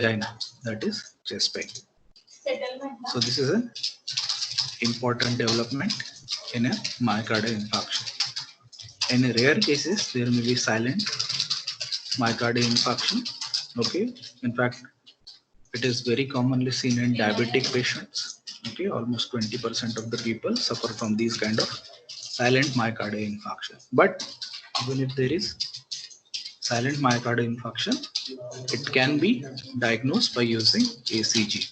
angina, that is chest pain. So this is an important development in a myocardial infarction. In rare cases, there may be silent myocardial infarction. Okay, in fact, it is very commonly seen in diabetic patients. Okay, almost 20% of the people suffer from these kind of silent myocardial infarction. But even if there is silent myocardial infarction, it can be diagnosed by using ECG.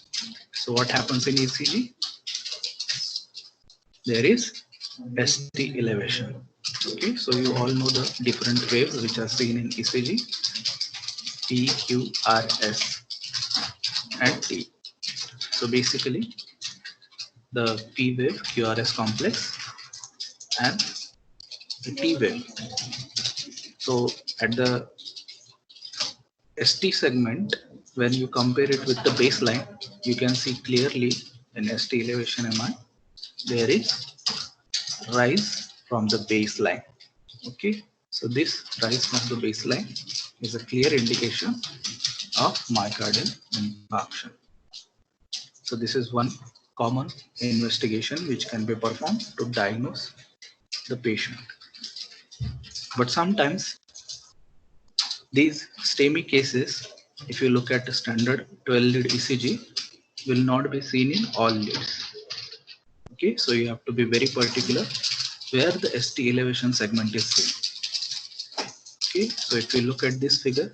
So what happens in ECG? There is ST elevation. Okay, so you all know the different waves which are seen in ECG: P, Q, R, S, and T. So basically, the P wave, QRS complex, and the T wave. So at the ST segment, when you compare it with the baseline, you can see clearly in ST elevation MI, there is rise from the baseline. Okay, so this rise from the baseline is a clear indication of myocardial infarction. So this is one common investigation which can be performed to diagnose the patient. But sometimes these STEMI cases, if you look at the standard 12 lead ECG, will not be seen in all leads. Okay, so you have to be very particular where the ST elevation segment is seen. Okay, so if we look at this figure,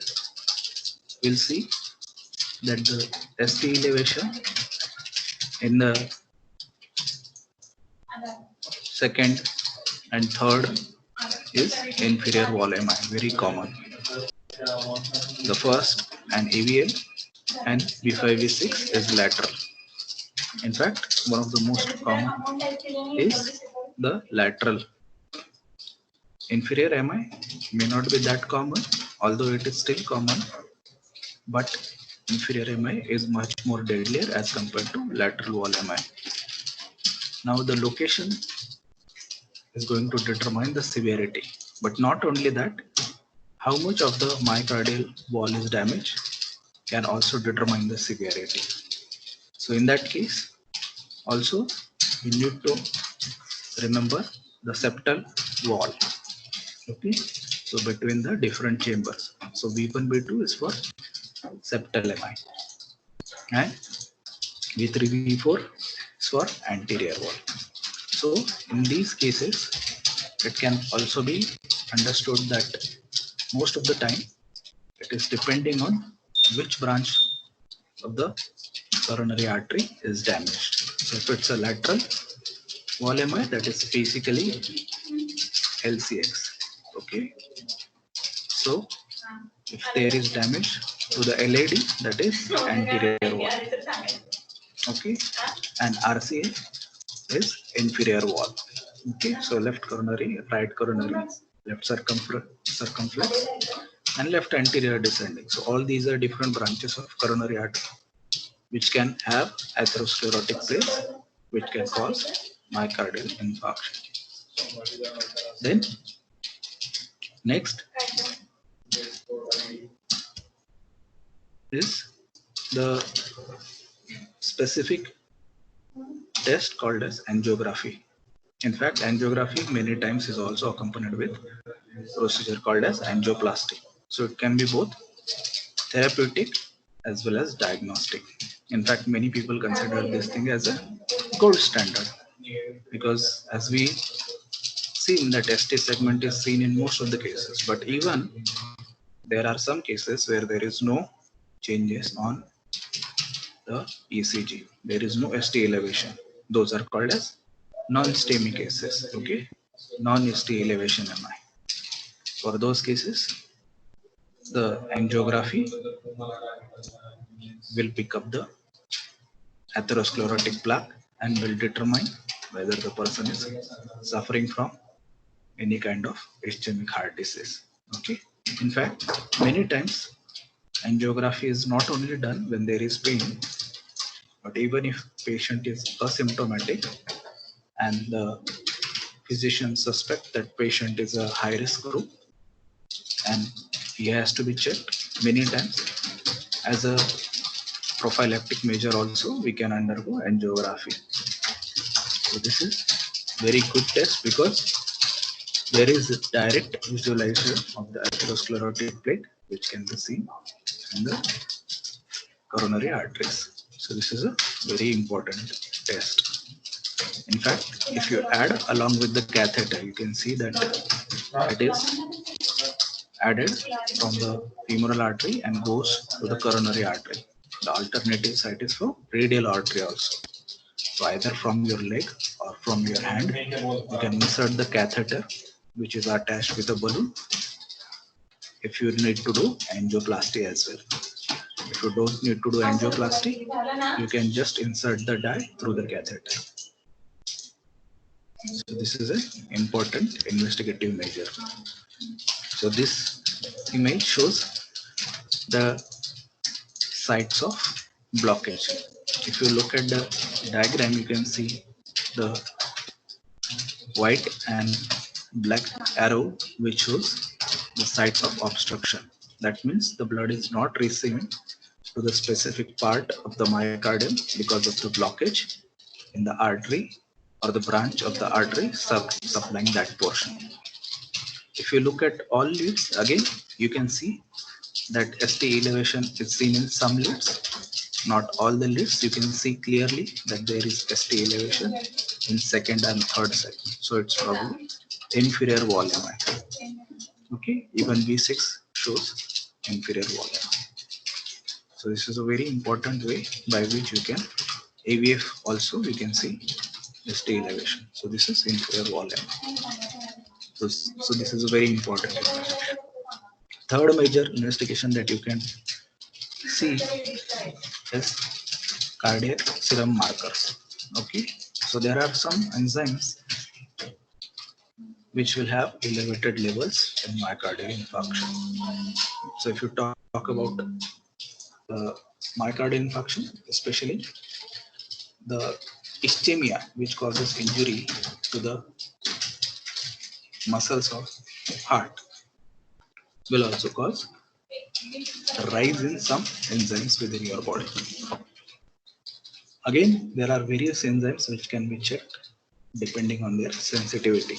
we'll see that the ST elevation in the second and third is inferior wall MI, very common. The first and AVL and V5, V6 is lateral. In fact, one of the most common is the lateral. Inferior MI may not be that common, although it is still common, but inferior MI is much more deadlier as compared to lateral wall MI. Now the location is going to determine the severity, but not only that, how much of the myocardial wall is damaged can also determine the severity. So in that case, also we need to remember the septal wall. Okay, so between the different chambers. So V1, V2 is for septal MI, and V3, V4 is for anterior wall. So in these cases, it can also be understood that most of the time it is depending on which branch of the coronary artery is damaged. So if it's a lateral wall MI, that is basically LCX. Okay, so if there is damage to the LAD, that is anterior wall. Okay, and RCA is inferior wall. Okay, so left coronary, right coronary, left circumflex, and left anterior descending. So all these are different branches of coronary artery which can have atherosclerotic plaque, which can cause myocardial infarction. Then next is the specific test called as angiography. In fact, angiography many times is also accompanied with procedure called as angioplasty. So it can be both therapeutic as well as diagnostic. In fact, many people consider this thing as a gold standard because as we seen that ST segment is seen in most of the cases, but even there are some cases where there is no changes on the ECG. There is no ST elevation. Those are called as non-STEMI cases. Okay, non-ST elevation MI. For those cases, the angiography will pick up the atherosclerotic plaque and will determine whether the person is suffering from any kind of ischemic heart disease. Okay. In fact, many times angiography is not only done when there is pain, but even if patient is asymptomatic and the physician suspect that patient is a high risk group and he has to be checked many times as a prophylactic measure also we can undergo angiography. So this is very good test because there is a direct visualization of the atherosclerotic plaque which can be seen in the coronary arteries. So this is a very important test. In fact, if you add along with the catheter, you can see that it is added from the femoral artery and goes to the coronary artery. The alternative site is for radial artery also. So either from your leg or from your hand, you can insert the catheter which is attached with a balloon if you need to do angioplasty as well. If you don't need to do angioplasty, you can just insert the dye through the catheter. So this is an important investigative measure. So this image shows the sites of blockage. If you look at the diagram, you can see the white and black arrow which shows the sites of obstruction. That means the blood is not receiving to the specific part of the myocardium because of the blockage in the artery or the branch of the artery supplying that portion. If you look at all leads, again, you can see that ST elevation is seen in some leads, not all the leads. You can see clearly that there is ST elevation in second and third segment. So it's probably inferior wall MI. Okay, even V6 shows inferior wall MI. So this is a very important way by which you can AVF also you can see ST elevation. So this is inferior wall MI. So this is a very important investigation. Third major investigation that you can see is cardiac serum markers. Okay, so there are some enzymes which will have elevated levels in myocardial infarction. So if you talk about myocardial infarction, especially the ischemia, which causes injury to the muscles of heart, will also cause a rise in some enzymes within your body. Again, there are various enzymes which can be checked depending on their sensitivity.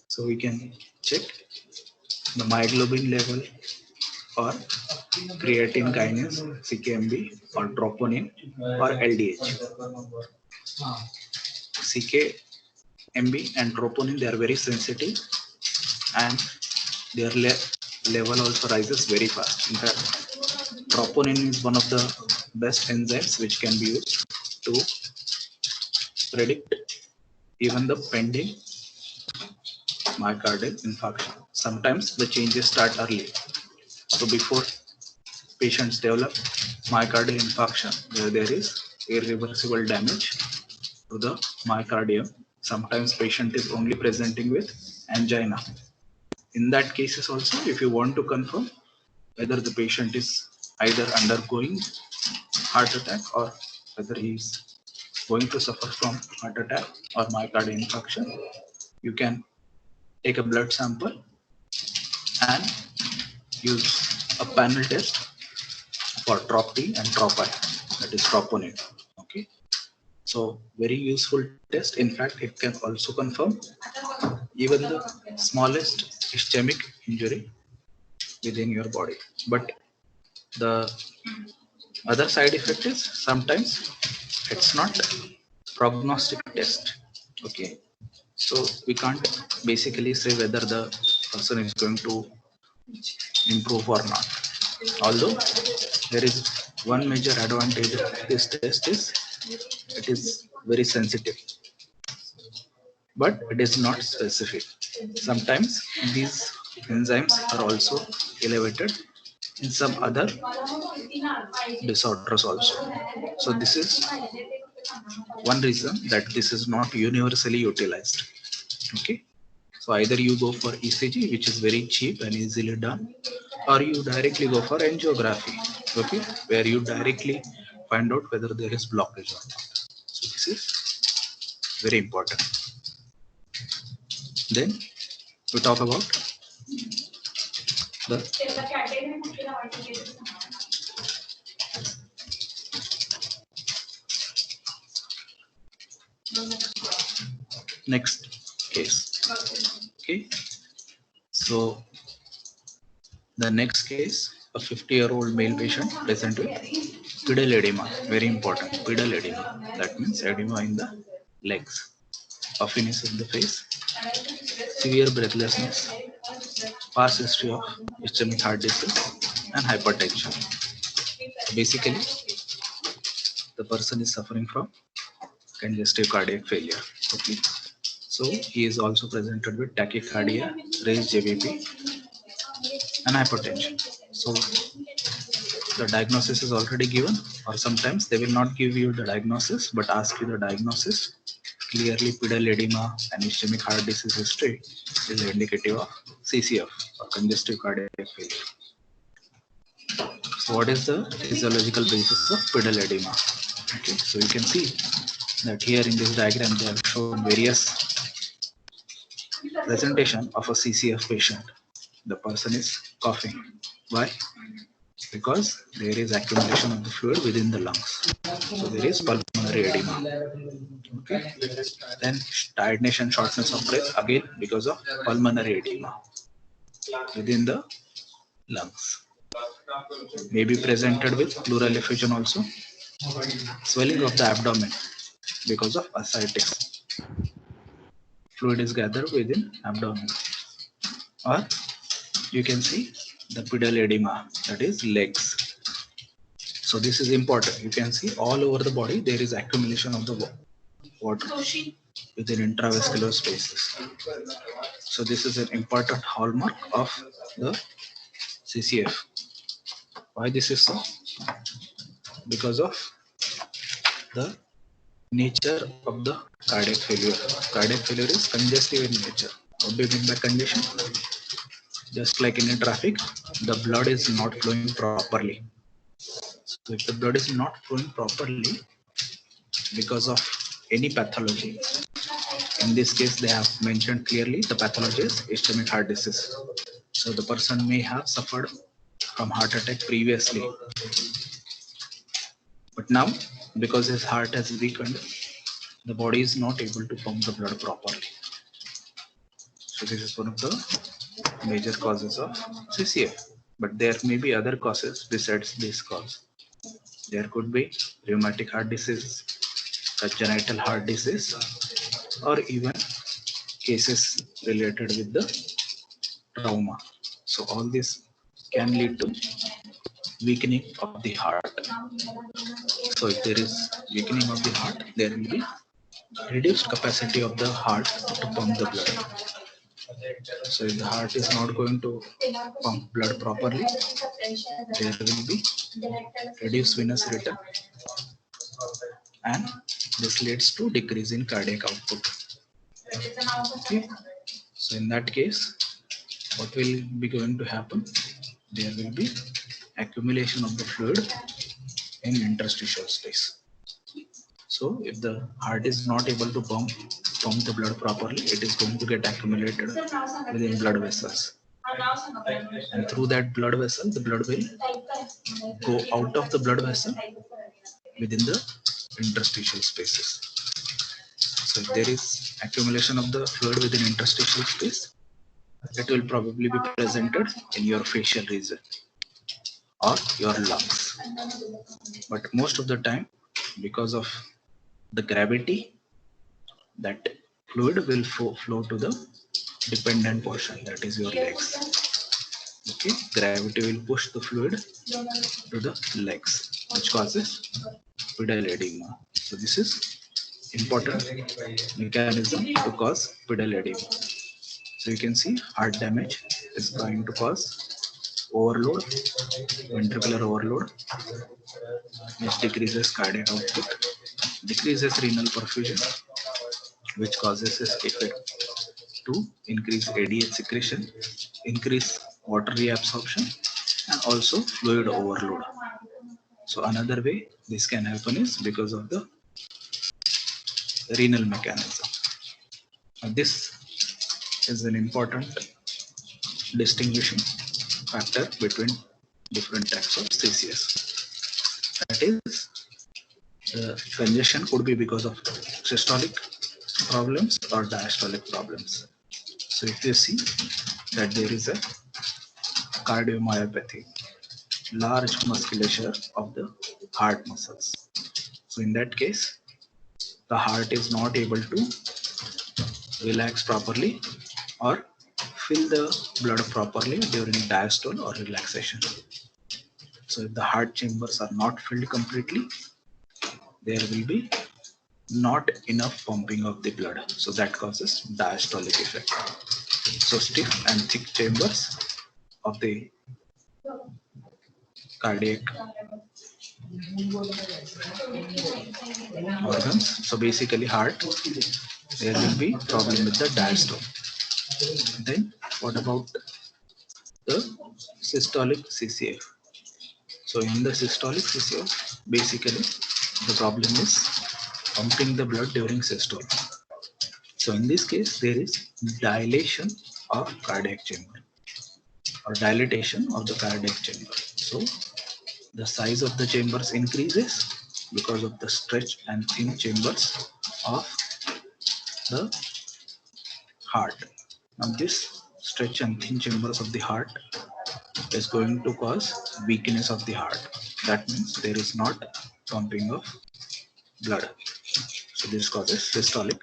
So we can check the myoglobin level or creatine kinase, CKMB, or troponin or LDH. CKMB and troponin, they are very sensitive and their level also rises very fast. In fact, troponin is one of the best enzymes which can be used to predict even the pending myocardial infarction. Sometimes the changes start early. So before patients develop myocardial infarction, where there is irreversible damage to the myocardium, sometimes patient is only presenting with angina. In that cases also, if you want to confirm whether the patient is either undergoing heart attack or whether he is going to suffer from heart attack or myocardial infarction, you can take a blood sample and use a panel test for TROP-T and TROP-I, that is troponin. Okay, so very useful test. In fact, it can also confirm even the smallest ischemic injury within your body. But the other side effect is sometimes it's not prognostic test. Okay, so we can't basically say whether the person is going to improve or not. Although there is one major advantage of this test is it is very sensitive, but it is not specific. Sometimes these enzymes are also elevated in some other disorders also. So this is one reason that this is not universally utilized. Okay, so either you go for ECG, which is very cheap and easily done, or you directly go for angiography, okay, where you directly find out whether there is blockage or not. So this is very important. Then we talk about the Next case. Okay. So the next case, a 50-year-old male patient present with pedal edema. Very important. Pedal edema. That means edema in the legs. Puffiness in the face. Severe breathlessness. Past history of ischemic heart disease and hypertension. Basically, the person is suffering from congestive cardiac failure. Okay. So he is also presented with tachycardia, raised JVP, and hypertension. So the diagnosis is already given, or sometimes they will not give you the diagnosis but ask you the diagnosis. Clearly, pedal edema and ischemic heart disease history is indicative of CCF, or congestive cardiac failure. So, what is the physiological basis of pedal edema? Okay, so you can see that here in this diagram they have shown various presentation of a CCF patient. The person is coughing. Why? Because there is accumulation of the fluid within the lungs. So there is pulmonary edema. Okay. Then tiredness and shortness of breath, again because of pulmonary edema within the lungs. May be presented with pleural effusion also. Swelling of the abdomen because of ascites. Fluid is gathered within abdomen. Or you can see the pedal edema, that is legs. So this is important. You can see all over the body there is accumulation of the water within intravascular spaces. So this is an important hallmark of the CCF. Why this is so? Because of the nature of the cardiac failure. Cardiac failure is congestive in nature. What do you mean by congestion? Just like in a traffic, the blood is not flowing properly. So if the blood is not flowing properly because of any pathology, in this case they have mentioned clearly the pathology is ischemic heart disease. So the person may have suffered from heart attack previously, but now because his heart has weakened, the body is not able to pump the blood properly. So this is one of the major causes of CCF. But there may be other causes besides this cause. There could be rheumatic heart disease, congenital heart disease, or even cases related with the trauma. So all this can lead to weakening of the heart. So if there is weakening of the heart, there will be reduced capacity of the heart to pump the blood. So if the heart is not going to pump blood properly, there will be reduced venous return, and this leads to decrease in cardiac output. Okay. So in that case, what will be going to happen? There will be accumulation of the fluid in interstitial space. So if the heart is not able to pump the blood properly, it is going to get accumulated within blood vessels. And through that blood vessel, the blood will go out of the blood vessel within the interstitial spaces. So if there is accumulation of the fluid within interstitial space, it will probably be presented in your facial region or your lungs. But most of the time, because of the gravity, that fluid will flow to the dependent portion, that is your legs. Okay, gravity will push the fluid to the legs, which causes pedal edema. So this is important mechanism to cause pedal edema. So you can see heart damage is going to cause overload, ventricular overload, which decreases cardiac output, decreases renal perfusion, which causes this effect to increase ADH secretion, increase water reabsorption, and also fluid overload. So another way this can happen is because of the renal mechanism. This is an important distinguishing factor between different types of CCS. That is, the congestion could be because of systolic problems or diastolic problems. So if you see that there is a cardiomyopathy, large musculature of the heart muscles. So in that case, the heart is not able to relax properly or fill the blood properly during diastole or relaxation. So if the heart chambers are not filled completely, there will be not enough pumping of the blood. So that causes diastolic effect. So stiff and thick chambers of the cardiac organs. So basically heart, there will be problem with the diastole. Then what about the systolic CCF? So in the systolic CCF, basically the problem is pumping the blood during systole. So in this case, there is dilation of cardiac chamber or dilatation of the cardiac chamber. So the size of the chambers increases because of the stretch and thin chambers of the heart. Now this stretch and thin chambers of the heart is going to cause weakness of the heart. That means there is not pumping of blood. So this causes systolic